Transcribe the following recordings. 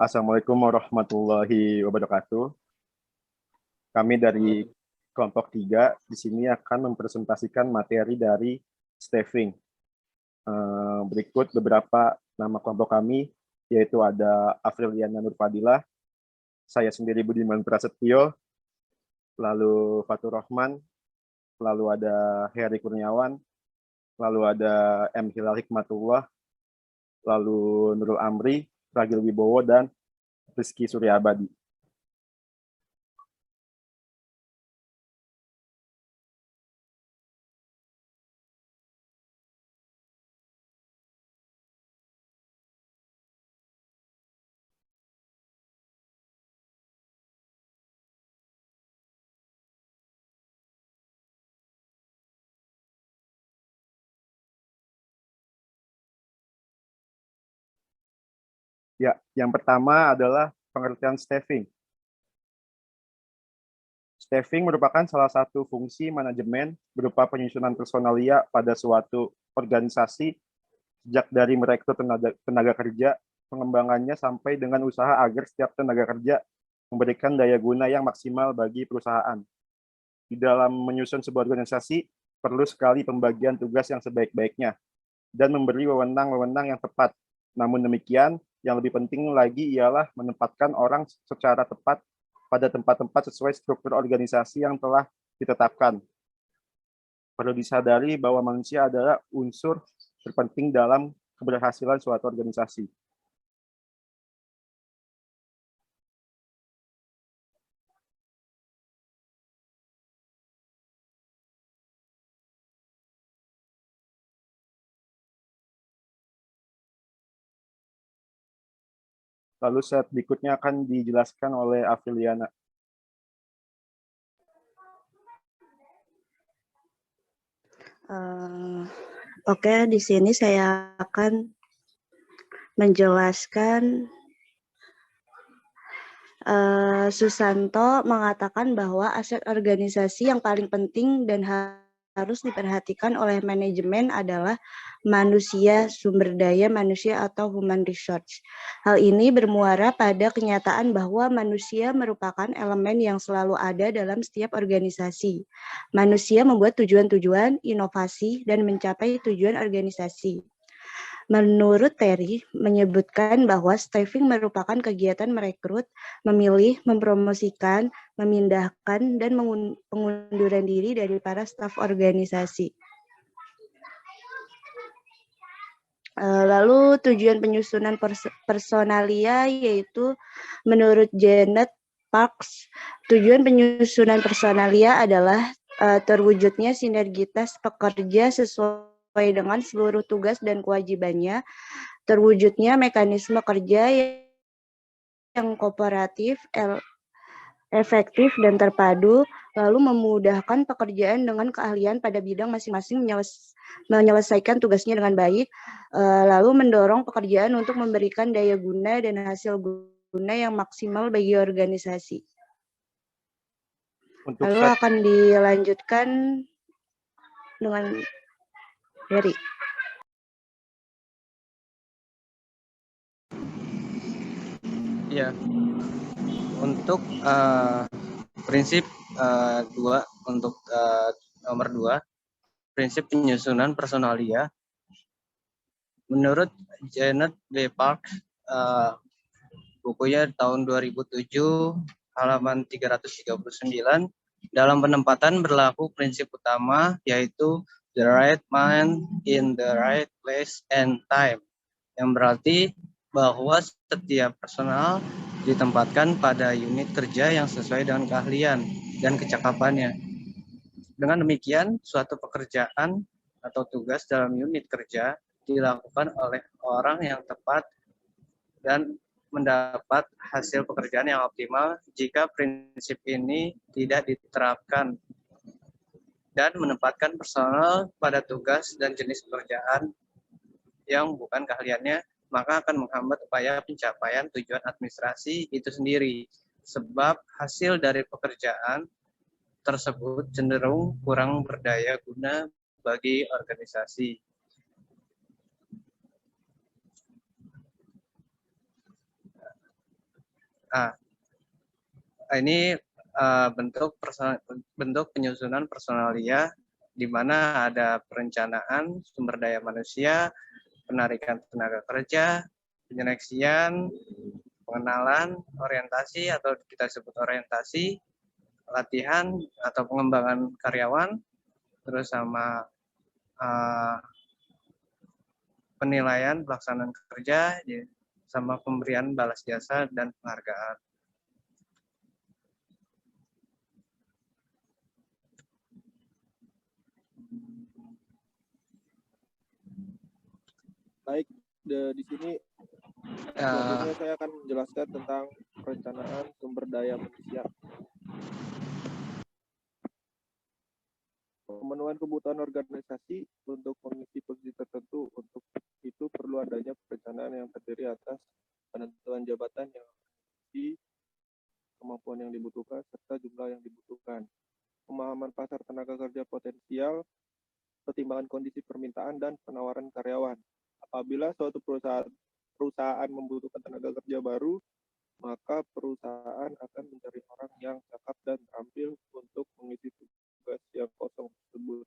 Assalamualaikum warahmatullahi wabarakatuh. Kami dari kelompok 3 di sini akan mempresentasikan materi dari staffing. Berikut beberapa nama kelompok kami, yaitu ada Afriliana Nurfadilah, saya sendiri Budiman Prasetyo, lalu Fatur Rahman, lalu ada Heri Kurniawan, lalu ada M. Hilal Hikmatullah, lalu Nurul Amri, Ragil Wibowo, dan Rizky Suryabadi. Ya, yang pertama adalah pengertian staffing. Staffing merupakan salah satu fungsi manajemen berupa penyusunan personalia pada suatu organisasi, sejak dari merekrut tenaga kerja, pengembangannya sampai dengan usaha agar setiap tenaga kerja memberikan daya guna yang maksimal bagi perusahaan. Di dalam menyusun sebuah organisasi, perlu sekali pembagian tugas yang sebaik-baiknya dan memberi wewenang-wewenang yang tepat. Namun demikian, yang lebih penting lagi ialah menempatkan orang secara tepat pada tempat-tempat sesuai struktur organisasi yang telah ditetapkan. Perlu disadari bahwa manusia adalah unsur terpenting dalam keberhasilan suatu organisasi. Lalu slide berikutnya akan dijelaskan oleh Afriliana. Oke, di sini saya akan menjelaskan Susanto mengatakan bahwa aset organisasi yang paling penting dan harus diperhatikan oleh manajemen adalah manusia, sumber daya manusia atau human resource. Hal ini bermuara pada kenyataan bahwa manusia merupakan elemen yang selalu ada dalam setiap organisasi. Manusia membuat tujuan-tujuan, inovasi, dan mencapai tujuan organisasi. Menurut Terry, menyebutkan bahwa staffing merupakan kegiatan merekrut, memilih, mempromosikan, memindahkan, dan pengunduran diri dari para staf organisasi. Lalu tujuan penyusunan personalia yaitu menurut Janet Parks, tujuan penyusunan personalia adalah terwujudnya sinergitas pekerja sesuai dengan seluruh tugas dan kewajibannya, terwujudnya mekanisme kerja yang kooperatif, efektif, dan terpadu, lalu memudahkan pekerjaan dengan keahlian pada bidang masing-masing menyelesaikan tugasnya dengan baik, lalu mendorong pekerjaan untuk memberikan daya guna dan hasil guna yang maksimal bagi organisasi. Lalu akan dilanjutkan dengan Heri. Ya, untuk prinsip 2, untuk nomor 2, prinsip penyusunan personalia. Menurut Janet B. Parks, bukunya tahun 2007, halaman 339, dalam penempatan berlaku prinsip utama yaitu the right man in the right place and time, yang berarti bahwa setiap personal ditempatkan pada unit kerja yang sesuai dengan keahlian dan kecakapannya. Dengan demikian, suatu pekerjaan atau tugas dalam unit kerja dilakukan oleh orang yang tepat dan mendapat hasil pekerjaan yang optimal. Jika prinsip ini tidak diterapkan dan menempatkan personal pada tugas dan jenis pekerjaan yang bukan keahliannya, maka akan menghambat upaya pencapaian tujuan administrasi itu sendiri, sebab hasil dari pekerjaan tersebut cenderung kurang berdaya guna bagi organisasi. Ah, ini bentuk penyusunan personalia di mana ada perencanaan sumber daya manusia, penarikan tenaga kerja, penyeleksian, pengenalan, orientasi atau kita sebut orientasi, latihan atau pengembangan karyawan, terus sama penilaian pelaksanaan kerja, sama pemberian balas jasa dan penghargaan. Baik, di sini selanjutnya saya akan menjelaskan tentang perencanaan sumber daya manusia. Pemenuhan kebutuhan organisasi untuk mengisi posisi tertentu, untuk itu perlu adanya perencanaan yang terdiri atas penentuan jabatan yang di kemampuan yang dibutuhkan serta jumlah yang dibutuhkan. Pemahaman pasar tenaga kerja potensial, pertimbangan kondisi permintaan dan penawaran karyawan. Apabila suatu perusahaan membutuhkan tenaga kerja baru, maka perusahaan akan mencari orang yang cakap dan terampil untuk mengisi tugas yang kosong tersebut,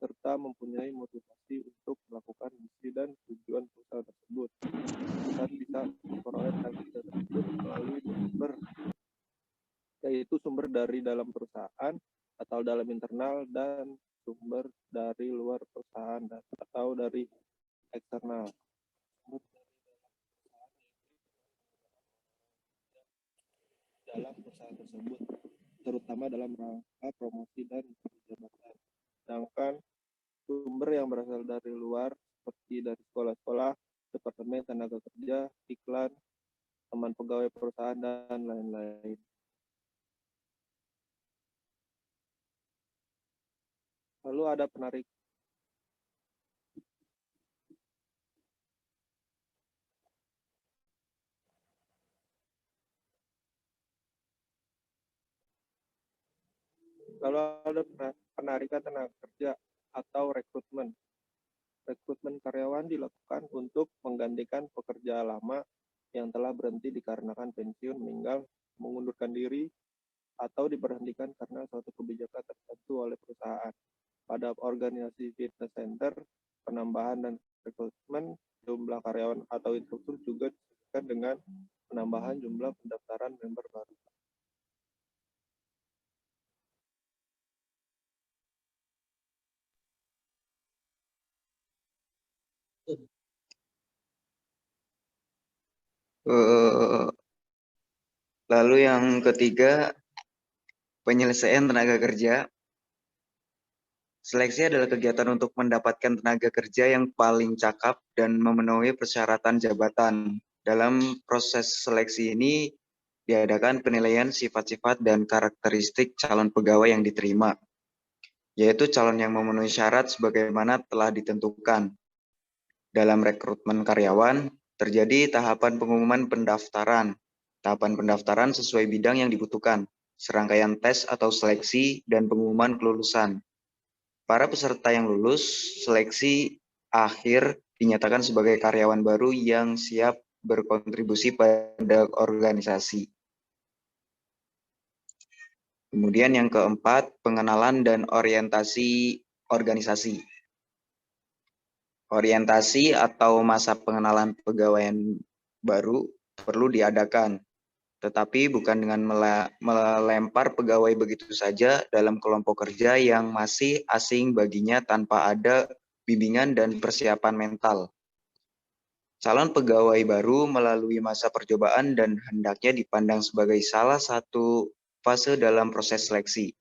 serta mempunyai motivasi untuk melakukan misi dan tujuan perusahaan tersebut. Perusahaan bisa memperoleh tenaga kerja tersebut melalui sumber, yaitu sumber dari dalam perusahaan atau dalam internal, dan sumber dari luar perusahaan atau dari eksternal. Dalam perusahaan tersebut, terutama dalam rangka promosi dan jabatan. Sedangkan sumber yang berasal dari luar, seperti dari sekolah-sekolah, departemen tenaga kerja, iklan, teman pegawai perusahaan, dan lain-lain. Lalu ada penarik. Lalu ada penarikan tenaga kerja atau rekrutmen. Rekrutmen karyawan dilakukan untuk menggantikan pekerja lama yang telah berhenti dikarenakan pensiun, meninggal, mengundurkan diri, atau diberhentikan karena suatu kebijakan tertentu oleh perusahaan. Pada organisasi fitness center, penambahan dan rekrutmen jumlah karyawan atau instruktur juga disesuaikan dengan penambahan jumlah pendaftaran member baru. Lalu yang ketiga, penyelesaian tenaga kerja. Seleksi adalah kegiatan untuk mendapatkan tenaga kerja yang paling cakap dan memenuhi persyaratan jabatan. Dalam proses seleksi ini diadakan penilaian sifat-sifat dan karakteristik calon pegawai yang diterima, yaitu calon yang memenuhi syarat sebagaimana telah ditentukan. Dalam rekrutmen karyawan, terjadi tahapan pengumuman pendaftaran. Tahapan pendaftaran sesuai bidang yang dibutuhkan, serangkaian tes atau seleksi, dan pengumuman kelulusan. Para peserta yang lulus seleksi akhir dinyatakan sebagai karyawan baru yang siap berkontribusi pada organisasi. Kemudian yang keempat, pengenalan dan orientasi organisasi. Orientasi atau masa pengenalan pegawai baru perlu diadakan, tetapi bukan dengan melempar pegawai begitu saja dalam kelompok kerja yang masih asing baginya tanpa ada bimbingan dan persiapan mental. Calon pegawai baru melalui masa percobaan dan hendaknya dipandang sebagai salah satu fase dalam proses seleksi.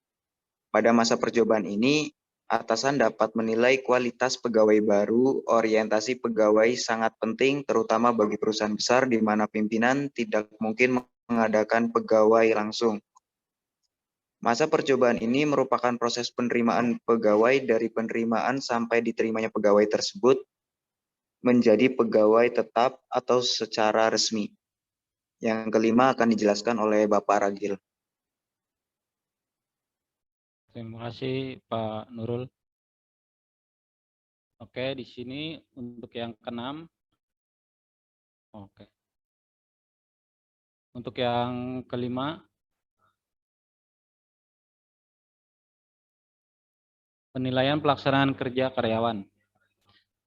Pada masa percobaan ini, atasan dapat menilai kualitas pegawai baru. Orientasi pegawai sangat penting, terutama bagi perusahaan besar di mana pimpinan tidak mungkin mengadakan pegawai langsung. Masa percobaan ini merupakan proses penerimaan pegawai dari penerimaan sampai diterimanya pegawai tersebut menjadi pegawai tetap atau secara resmi. Yang kelima akan dijelaskan oleh Bapak Ragil. Terima kasih Pak Nurul. Oke, di sini untuk yang keenam. Oke. Untuk yang kelima, penilaian pelaksanaan kerja karyawan.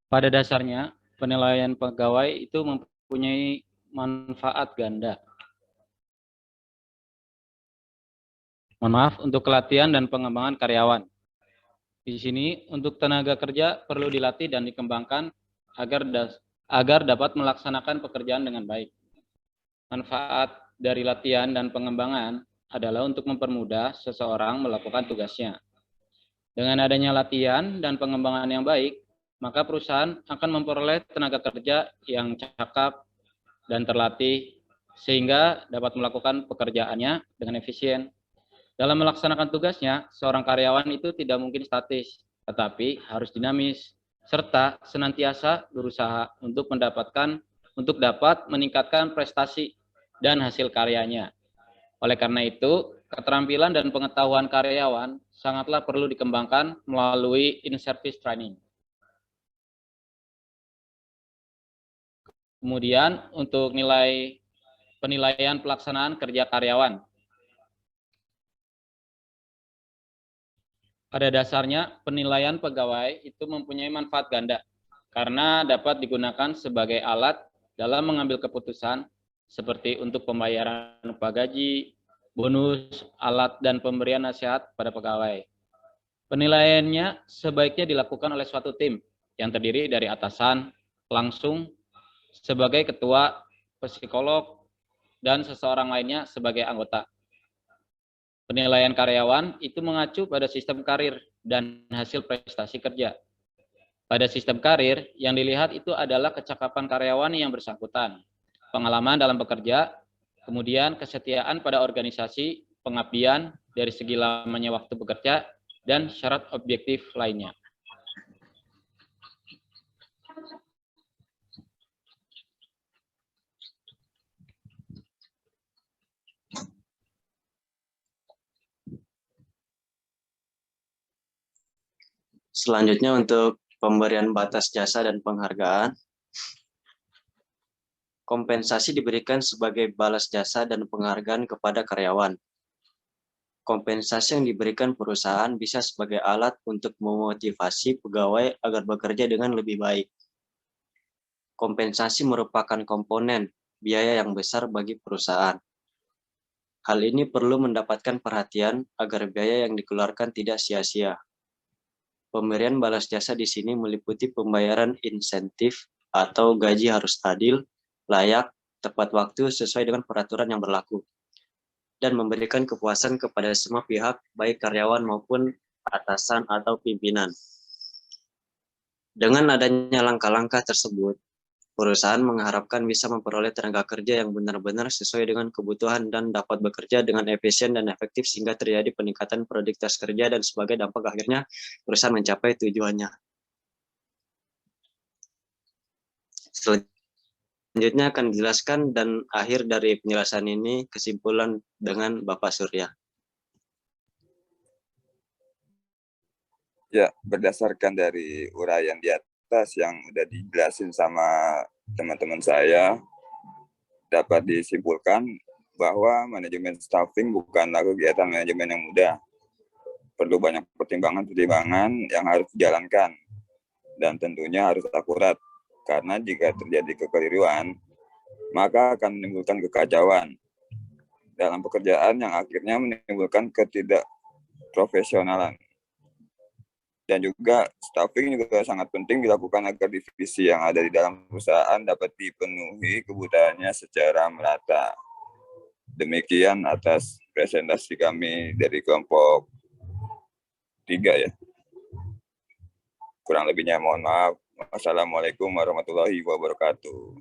Pada dasarnya, penilaian pegawai itu mempunyai manfaat ganda. Mohon maaf, untuk pelatihan dan pengembangan karyawan. Di sini, untuk tenaga kerja perlu dilatih dan dikembangkan agar dapat melaksanakan pekerjaan dengan baik. Manfaat dari latihan dan pengembangan adalah untuk mempermudah seseorang melakukan tugasnya. Dengan adanya latihan dan pengembangan yang baik, maka perusahaan akan memperoleh tenaga kerja yang cakap dan terlatih sehingga dapat melakukan pekerjaannya dengan efisien. Dalam melaksanakan tugasnya, seorang karyawan itu tidak mungkin statis, tetapi harus dinamis, serta senantiasa berusaha untuk dapat meningkatkan prestasi dan hasil karyanya. Oleh karena itu, keterampilan dan pengetahuan karyawan sangatlah perlu dikembangkan melalui in-service training. Kemudian untuk penilaian pelaksanaan kerja karyawan. Pada dasarnya, penilaian pegawai itu mempunyai manfaat ganda karena dapat digunakan sebagai alat dalam mengambil keputusan seperti untuk pembayaran upah gaji, bonus, alat, dan pemberian nasihat pada pegawai. Penilaiannya sebaiknya dilakukan oleh suatu tim yang terdiri dari atasan langsung sebagai ketua, psikolog, dan seseorang lainnya sebagai anggota. Penilaian karyawan itu mengacu pada sistem karir dan hasil prestasi kerja. Pada sistem karir, yang dilihat itu adalah kecakapan karyawan yang bersangkutan, pengalaman dalam bekerja, kemudian kesetiaan pada organisasi, pengabdian dari segi lamanya waktu bekerja, dan syarat objektif lainnya. Selanjutnya untuk pemberian batas jasa dan penghargaan. Kompensasi diberikan sebagai balas jasa dan penghargaan kepada karyawan. Kompensasi yang diberikan perusahaan bisa sebagai alat untuk memotivasi pegawai agar bekerja dengan lebih baik. Kompensasi merupakan komponen biaya yang besar bagi perusahaan. Hal ini perlu mendapatkan perhatian agar biaya yang dikeluarkan tidak sia-sia. Pemberian balas jasa di sini meliputi pembayaran insentif atau gaji harus adil, layak, tepat waktu sesuai dengan peraturan yang berlaku, dan memberikan kepuasan kepada semua pihak, baik karyawan maupun atasan atau pimpinan. Dengan adanya langkah-langkah tersebut, perusahaan mengharapkan bisa memperoleh tenaga kerja yang benar-benar sesuai dengan kebutuhan dan dapat bekerja dengan efisien dan efektif sehingga terjadi peningkatan produktivitas kerja dan sebagai dampak akhirnya perusahaan mencapai tujuannya. Selanjutnya akan dijelaskan dan akhir dari penjelasan ini kesimpulan dengan Bapak Surya. Ya, berdasarkan dari uraian di atas yang udah dijelasin sama teman-teman saya, dapat disimpulkan bahwa manajemen staffing bukanlah kegiatan manajemen yang mudah. Perlu banyak pertimbangan yang harus dijalankan, dan tentunya harus akurat, karena jika terjadi kekeliruan, maka akan menimbulkan kekacauan dalam pekerjaan yang akhirnya menimbulkan ketidakprofesionalan. Dan juga staffing juga sangat penting dilakukan agar divisi yang ada di dalam perusahaan dapat dipenuhi kebutuhannya secara merata. Demikian atas presentasi kami dari kelompok 3 ya. Kurang lebihnya mohon maaf. Wassalamualaikum warahmatullahi wabarakatuh.